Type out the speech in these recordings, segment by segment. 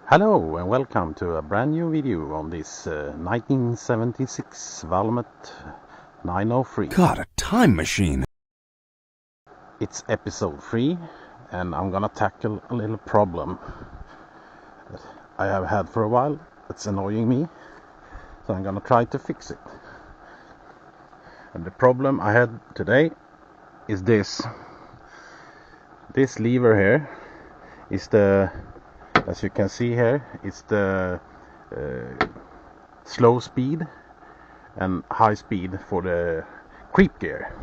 Hello and welcome to a brand new video on this 1976 Valmet 903. God, a time machine. It's episode 3 and I'm gonna tackle a little problem that I have had for a while that's annoying me. So I'm gonna try to fix it. And the problem I had today is this. This lever here is the, as you can see here, it's the slow speed and high speed for the creep gear.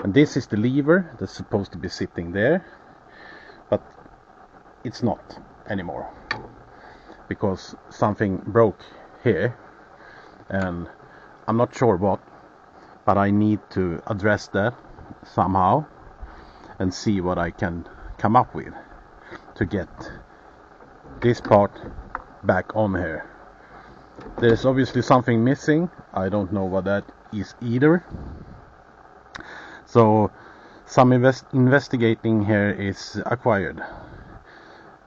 And this is the lever that's supposed to be sitting there, but it's not anymore because something broke here and I'm not sure what, but I need to address that somehow and see what I can come up with to get this part back on here. There's obviously something missing. I don't know what that is either. So some investigating here is acquired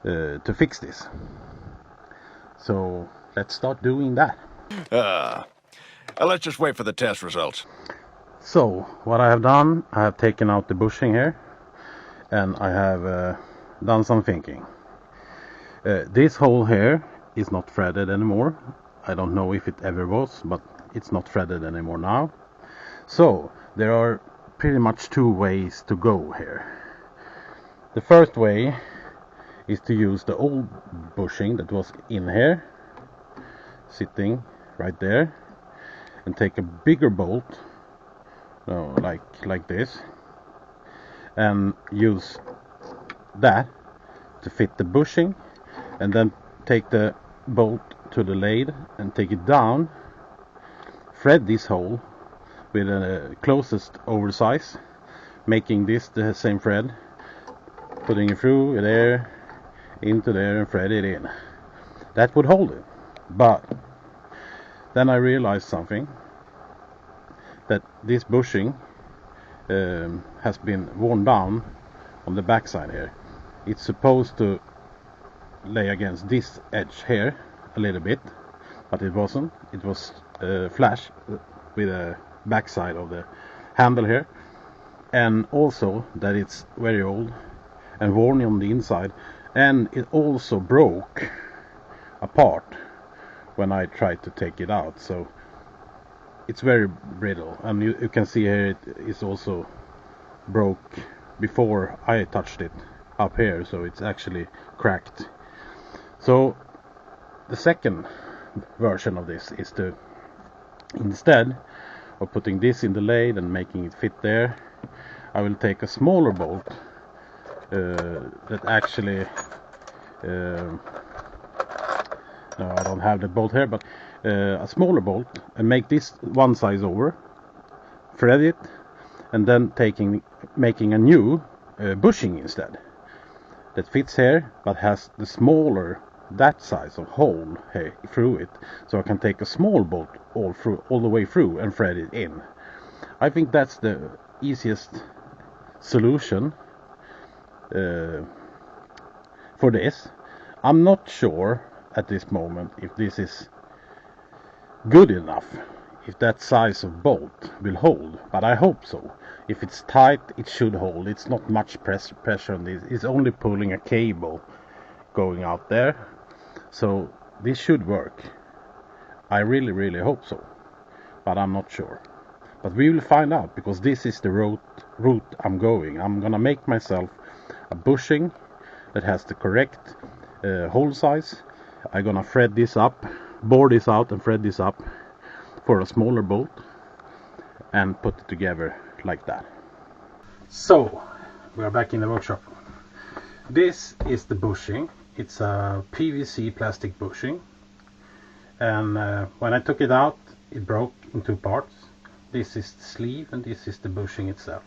to fix this. So let's start doing that. Let's just wait for the test results. So what I have done, I have taken out the bushing here and I have done some thinking. This hole here is not threaded anymore. I don't know if it ever was, but it's not threaded anymore now. So there are pretty much two ways to go here. The first way is to use the old bushing that was in here, sitting right there, and take a bigger bolt, like this, and use that to fit the bushing, and then take the bolt to the lathe and take it down, thread this hole with the closest oversize, making this the same thread, putting it through there, into there, and thread it in. That would hold it. But then I realized something, that this bushing has been worn down on the backside here. It's supposed to lay against this edge here a little bit, but it wasn't. It was flash with the backside of the handle here, and also that it's very old and worn on the inside, and it also broke apart when I tried to take it out. So it's very brittle, and you can see here it is also broke before I touched it up here, so it's actually cracked. So the second version of this is to, instead of putting this in the lathe and making it fit there, I will take a smaller bolt that actually no, I don't have the bolt here, but a smaller bolt, and make this one size over, thread it, and then making a new bushing instead that fits here but has the smaller, that size of hole here through it, so I can take a small bolt all the way through and thread it in. I think that's the easiest solution for this. I'm not sure at this moment if this is good enough, if that size of bolt will hold, but I hope so. If it's tight, it should hold. It's not much pressure on this. It's only pulling a cable going out there, so this should work. I really hope so, but I'm not sure. But we will find out, because this is the route I'm going. I'm gonna make myself a bushing that has the correct hole size. I'm gonna thread this up, bore this out and thread this up for a smaller bolt and put it together like that. So we are back in the workshop. This is the bushing. It's a PVC plastic bushing, and when I took it out, it broke in two parts. This is the sleeve and this is the bushing itself.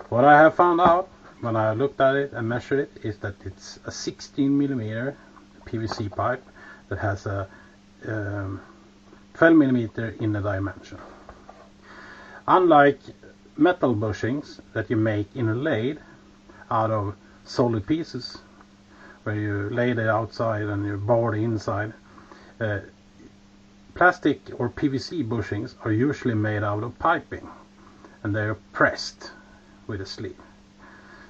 What I have found out when I looked at it and measured it is that it's a 16mm PVC pipe that has a 12mm inner dimension. Unlike metal bushings that you make in a lathe out of solid pieces, where you lay the outside and you bore the inside. Plastic or PVC bushings are usually made out of piping, and they are pressed with a sleeve.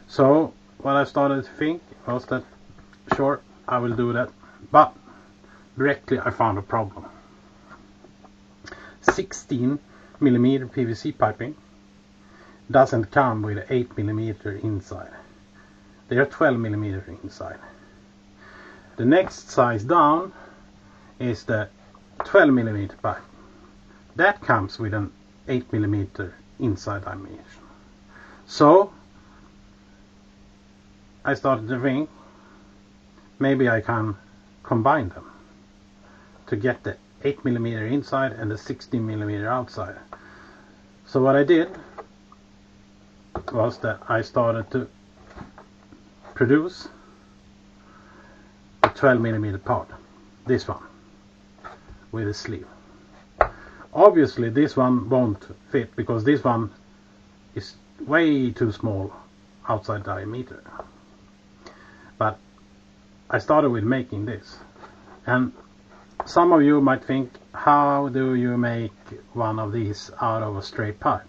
So what I started to think was that, sure, I will do that, but directly I found a problem. 16 millimeter PVC piping doesn't come with 8 millimeter inside. They are 12 millimeter inside. The next size down is the 12 millimeter pipe. That comes with an 8 millimeter inside dimension. So I started to think maybe I can combine them to get the 8 millimeter inside and the 16 millimeter outside. So what I did was that I started to produce a 12 millimeter part, this one, with a sleeve. Obviously this one won't fit because this one is way too small outside diameter. But I started with making this, and some of you might think, how do you make one of these out of a straight pipe?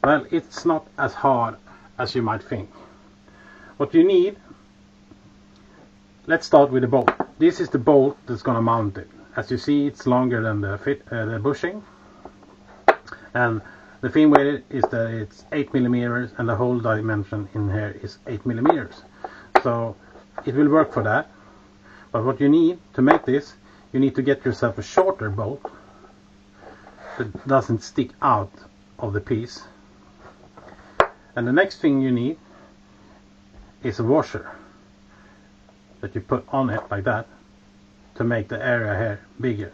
Well, it's not as hard as you might think. What you need, let's start with the bolt. This is the bolt that's going to mount it. As you see, it's longer than the bushing, and the thing with it is that it's 8 millimeters and the whole dimension in here is 8 millimeters. So it will work for that. But what you need to make this, you need to get yourself a shorter bolt that doesn't stick out of the piece. And the next thing you need is a washer that you put on it like that to make the area here bigger.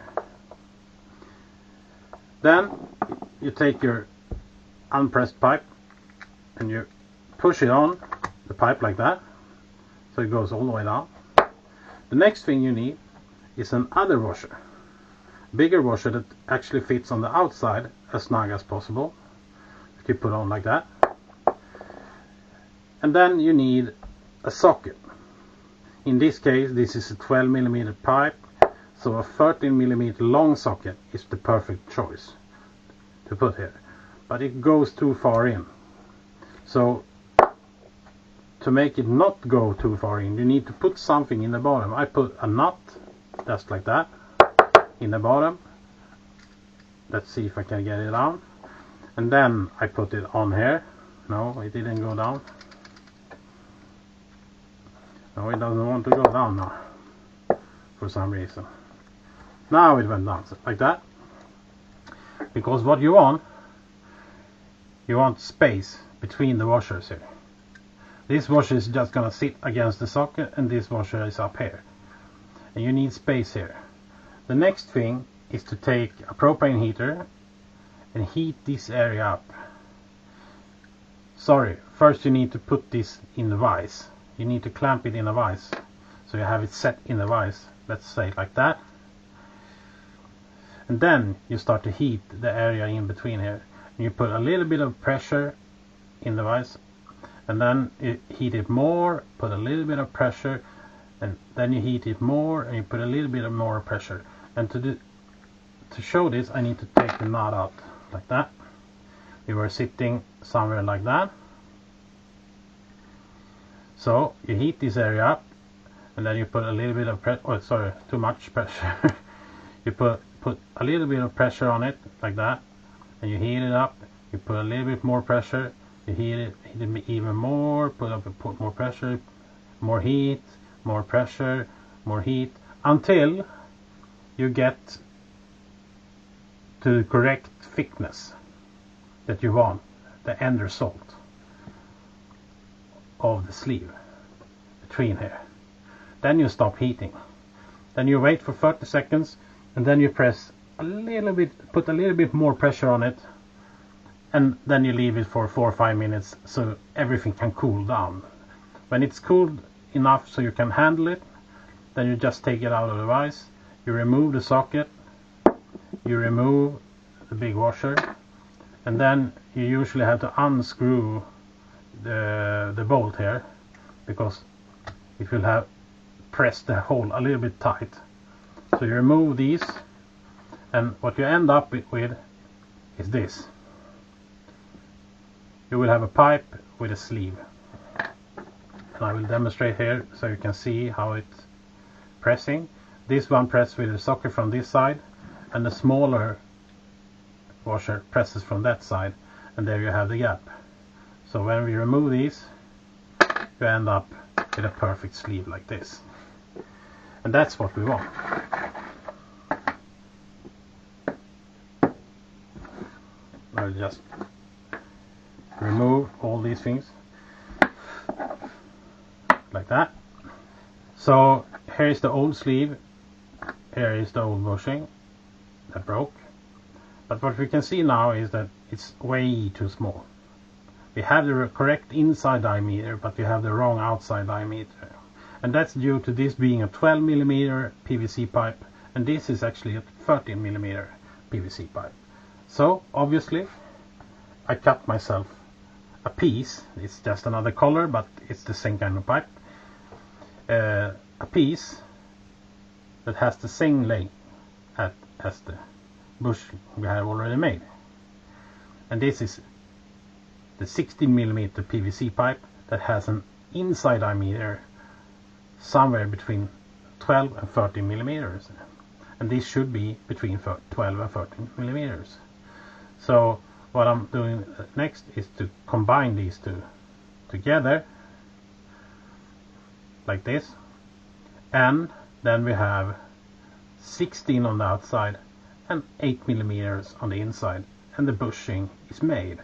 Then you take your unpressed pipe and you push it on the pipe like that, so it goes all the way down. The next thing you need is another washer, bigger washer that actually fits on the outside as snug as possible, that you put on like that. And then you need a socket. In this case, this is a 12 millimeter pipe, so a 13 millimeter long socket is the perfect choice to put here, but it goes too far in. So to make it not go too far in, you need to put something in the bottom. I put a nut just like that in the bottom. Let's see if I can get it down. And then I put it on here. No, it didn't go down. No, it doesn't want to go down now for some reason. Now it went down like that, because what you want space between the washers here. This washer is just gonna sit against the socket, and this washer is up here, and you need space here. The next thing is to take a propane heater and heat this area up. Sorry, first you need to put this in the vise. You need to clamp it in a vise, so you have it set in the vise, let's say like that. And then you start to heat the area in between here. And you put a little bit of pressure in the vise, and then you heat it more, put a little bit of pressure, and then you heat it more, and you put a little bit of more pressure. And to show this, I need to take the nut out like that. We were sitting somewhere like that. So you heat this area up, and then you put a little bit of pressure. Oh, sorry, too much pressure. You put a little bit of pressure on it like that, and you heat it up. You put a little bit more pressure. You heat it even more. Put more pressure, more heat, more pressure, more heat, until you get to the correct thickness that you want, the end result of the sleeve between here. Then you stop heating. Then you wait for 30 seconds, and then you press a little bit, put a little bit more pressure on it, and then you leave it for 4 or 5 minutes so everything can cool down. When it's cooled enough so you can handle it, then you just take it out of the vise, you remove the socket, you remove the big washer, and then you usually have to unscrew the bolt here, because it will have press the hole a little bit tight. So you remove these, and what you end up with is this. You will have a pipe with a sleeve. And I will demonstrate here so you can see how it's pressing. This one presses with the socket from this side, and the smaller washer presses from that side, and there you have the gap. So when we remove these, you end up with a perfect sleeve like this. And that's what we want. I'll just remove all these things like that. So here is the old sleeve, here is the old bushing that broke. But what we can see now is that it's way too small. We have the correct inside diameter, but we have the wrong outside diameter. And that's due to this being a 12mm PVC pipe, and this is actually a 13mm PVC pipe. So obviously I cut myself a piece. It's just another color, but it's the same kind of pipe. A piece that has the same length as the bush we have already made. And this is the 16mm PVC pipe that has an inside diameter somewhere between 12 and 13 millimeters, and this should be between 12 and 13 millimeters. So what I'm doing next is to combine these two together like this, and then we have 16 on the outside and 8 millimeters on the inside, and the bushing is made.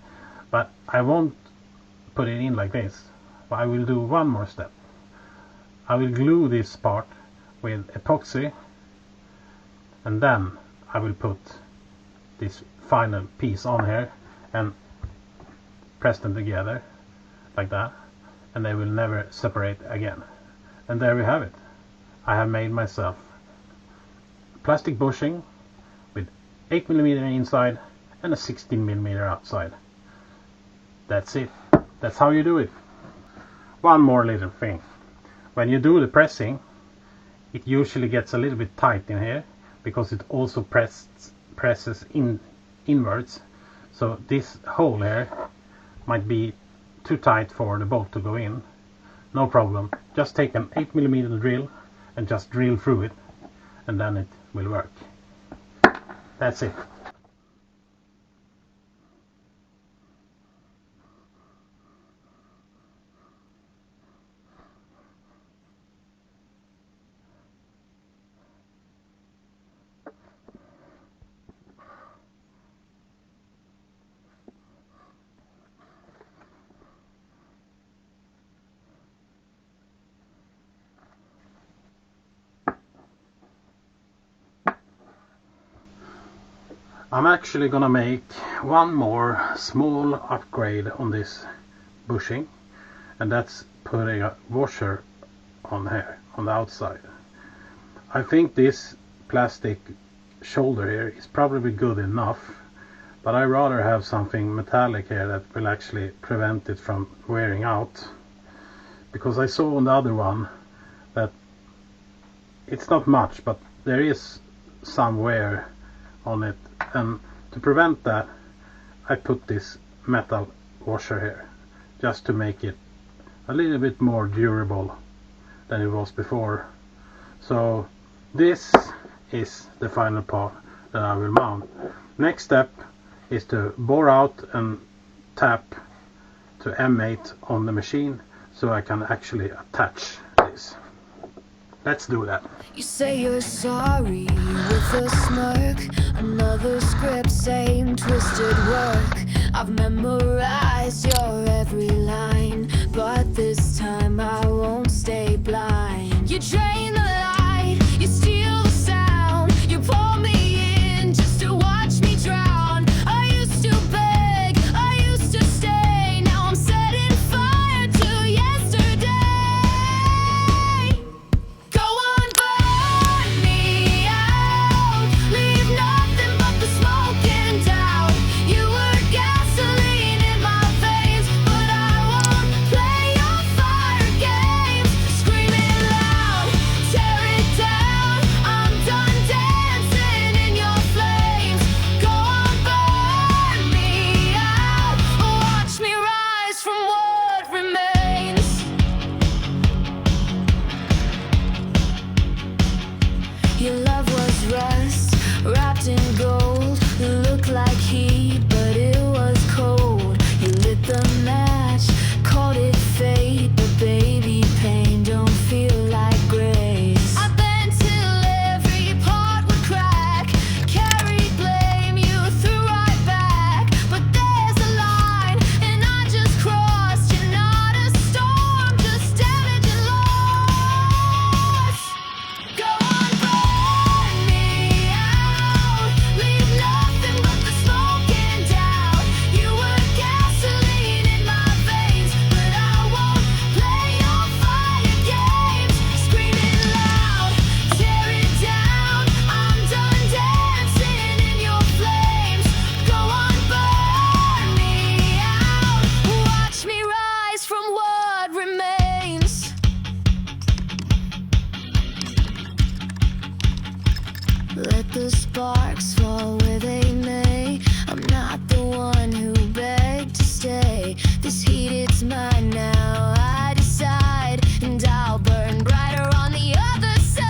But I won't put it in like this. I will do one more step. I will glue this part with epoxy, and then I will put this final piece on here and press them together like that, and they will never separate again. And there we have it. I have made myself plastic bushing with 8mm inside and a 16mm outside. That's it. That's how you do it. One more little thing. When you do the pressing, it usually gets a little bit tight in here because it also presses inwards. So this hole here might be too tight for the bolt to go in. No problem. Just take an 8mm drill and just drill through it, and then it will work. That's it. I'm actually gonna make one more small upgrade on this bushing, and that's putting a washer on here on the outside. I think this plastic shoulder here is probably good enough, but I rather have something metallic here that will actually prevent it from wearing out, because I saw on the other one that it's not much, but there is some wear on it, and to prevent that I put this metal washer here just to make it a little bit more durable than it was before. So this is the final part that I will mount. Next step is to bore out and tap to M8 on the machine so I can actually attach this. Let's do that. You say you're sorry with a smirk. Another script, same twisted work. I've memorized your every line, but this time I won't stay blind. You drain the light, you steal the sound, you pull me in just to watch me drown. I used to beg, I used to stay. Now I'm setting fire to yesterday. Go on, burn me out, leave nothing but the smoke and doubt. You were gasoline in my veins, but I won't play your the sparks fall where they may. I'm not the one who begged to stay. This heat, it's mine now. I decide, and I'll burn brighter on the other side.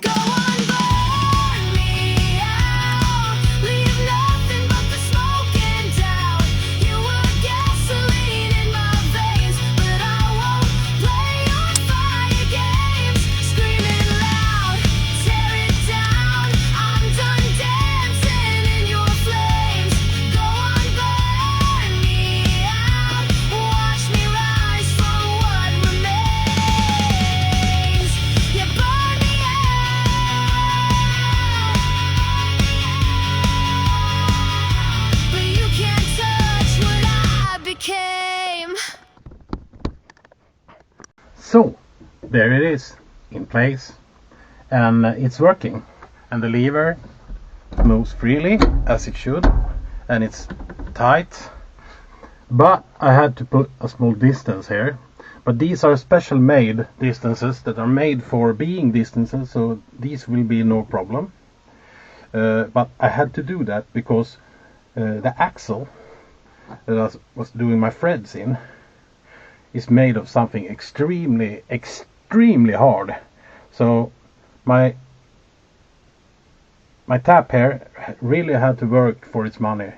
Go on, burn me out. Leave nothing but the smoke and doubt. You were gasoline in my veins, but I won't play your fire games. Screaming loud, tear it down. I'm done dancing in your flames. Go on, burn me out. Watch me rise from what remains. You burn me out, but you can't touch what I became. So there it is, in place, and it's working, and the lever moves freely as it should, and it's tight. But I had to put a small distance here, but these are special made distances that are made for being distances, so these will be no problem. But I had to do that because the axle that I was doing my threads in is made of something extremely hard. So my tap here really had to work for its money.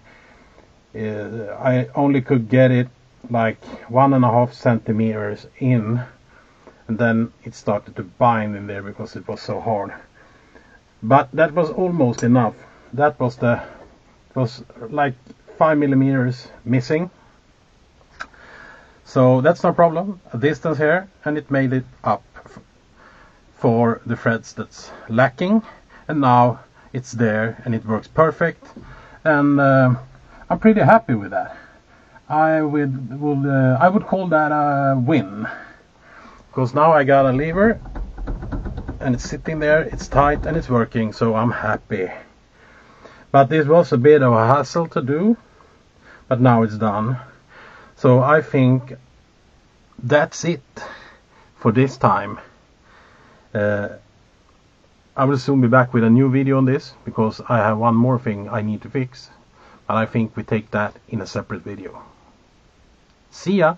I only could get it like 1.5 centimeters in, and then it started to bind in there because it was so hard. But that was almost enough. That was like 5 millimeters missing. So that's no problem. A distance here, and it made it up for the threads that's lacking, and now it's there and it works perfect, and I'm pretty happy with that. I would call that a win, because now I got a lever and it's sitting there, it's tight and it's working, so I'm happy. But this was a bit of a hassle to do, but now it's done. So I think that's it for this time. I will soon be back with a new video on this, because I have one more thing I need to fix, but I think we take that in a separate video. See ya!